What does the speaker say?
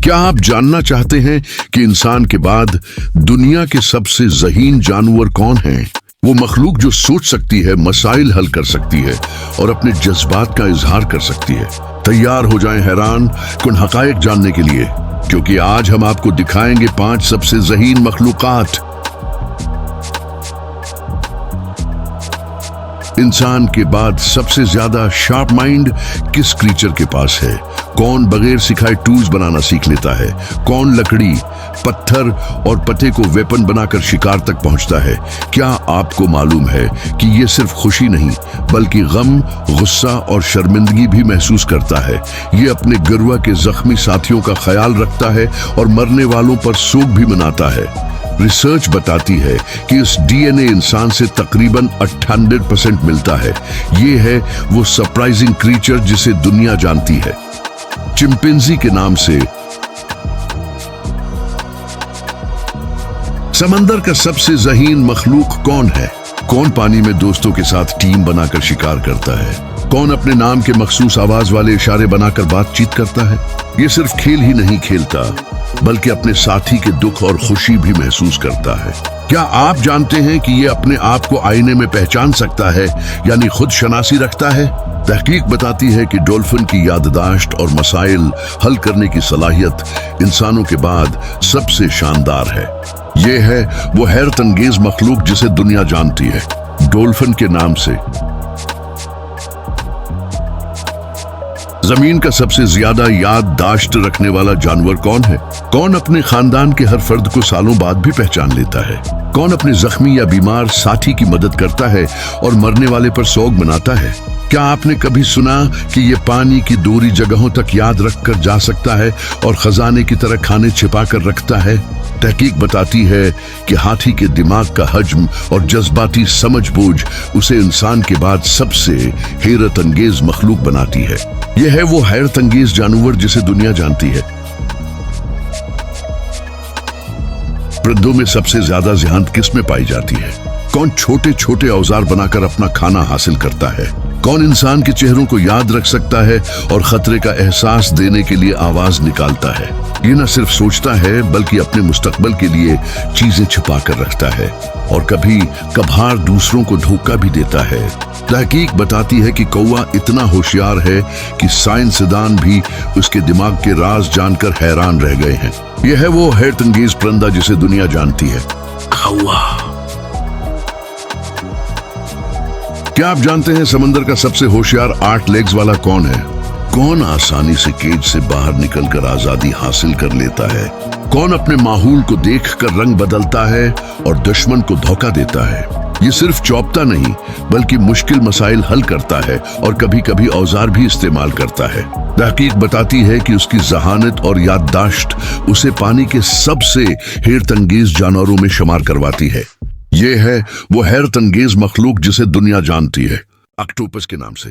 क्या आप जानना चाहते हैं कि इंसान के बाद दुनिया के सबसे ज़हीन जानवर कौन है? वो मखलूक जो सोच सकती है, मसाइल हल कर सकती है और अपने जज्बात का इजहार कर सकती है। तैयार हो जाएं हैरान कुन हकायक जानने के लिए, क्योंकि आज हम आपको दिखाएंगे 5 सबसे ज़हीन मखलूकात। इंसान के बाद सबसे ज्यादा शार्प माइंड किस क्रीचर के पास है? कौन बगैर सिखाए टूल्स बनाना सीख लेता है? कौन लकड़ी, पत्थर और पत्ते को वेपन बनाकर शिकार तक पहुंचता है? क्या आपको मालूम है कि ये सिर्फ खुशी नहीं बल्कि गम, गुस्सा और शर्मिंदगी भी महसूस करता है? ये अपने गिरवा के जख्मी साथियों का ख्याल रखता है और मरने वालों पर शोक भी मनाता है। रिसर्च बताती है कि इस डीएनए इंसान से तकरीबन 100% मिलता है। ये है वो सरप्राइजिंग क्रीचर जिसे दुनिया जानती है, चिंपैंजी के नाम से। समंदर का सबसे ज़हीन मखलूक कौन है? कौन पानी में दोस्तों के साथ टीम बनाकर शिकार करता है? कौन अपने नाम के मखसूस आवाज वाले इशारे बनाकर बातचीत करता है? ये सिर्फ खेल ही नहीं खेलता बल्कि अपने साथी के दुख और खुशी भी महसूस करता है। क्या आप जानते हैं कि ये अपने आप को आईने में पहचान सकता है, यानी खुद शनासी रखता है? तहकीक बताती है कि डॉल्फिन की याददाश्त और मसाइल हल करने की सलाहियत इंसानों के बाद सबसे शानदार है। ये है वो हैरत अंगेज मखलूक जिसे दुनिया जानती है, डॉल्फिन के नाम से। जमीन का सबसे ज्यादा याददाश्त रखने वाला जानवर कौन है? कौन अपने खानदान के हर फर्द को सालों बाद भी पहचान लेता है? कौन अपने जख्मी या बीमार साथी की मदद करता है और मरने वाले पर सोग मनाता है? क्या आपने कभी सुना कि ये पानी की दूरी जगहों तक याद रखकर जा सकता है और खजाने की तरह खाने छिपा कर रखता है? तहकीक बताती है कि हाथी के दिमाग का हजम और जज्बाती समझबूझ उसे इंसान के बाद सबसे हैरत अंगेज मखलूक बनाती है। यह है वो हैरत अंगेज जानवर जिसे दुनिया जानती है। परिंदों में सबसे ज्यादा ज़हानत किस में पाई जाती है? कौन छोटे छोटे औजार बनाकर अपना खाना हासिल करता है? कौन इंसान के चेहरों को याद रख सकता है और खतरे का एहसास देने के लिए आवाज निकालता है? ये न सिर्फ सोचता है बल्कि अपने मुस्तकबल के लिए चीजें छिपा कर रखता है और कभी कभार दूसरों को धोखा भी देता है। तहकीक बताती है कि कौवा इतना होशियार है कि साइंसदान भी उसके दिमाग के राज जानकर हैरान रह गए हैं। यह है वो हैरत अंगेज परिंदा जिसे दुनिया जानती है, कौवा। क्या आप जानते हैं समंदर का सबसे होशियार 8 लेग्स वाला कौन है? कौन आसानी से केज से बाहर निकलकर आजादी हासिल कर लेता है? कौन अपने माहौल को देखकर रंग बदलता है और दुश्मन को धोखा देता है? ये सिर्फ चौंकता नहीं बल्कि मुश्किल मसाइल हल करता है और कभी कभी औजार भी इस्तेमाल करता है। तहकीक बताती है कि उसकी जहानत और याददाश्त उसे पानी के सबसे हैरत अंगेज जानवरों में शुमार करवाती है। ये है वो हैरत अंगेज मखलूक जिसे दुनिया जानती है, ऑक्टोपस के नाम से।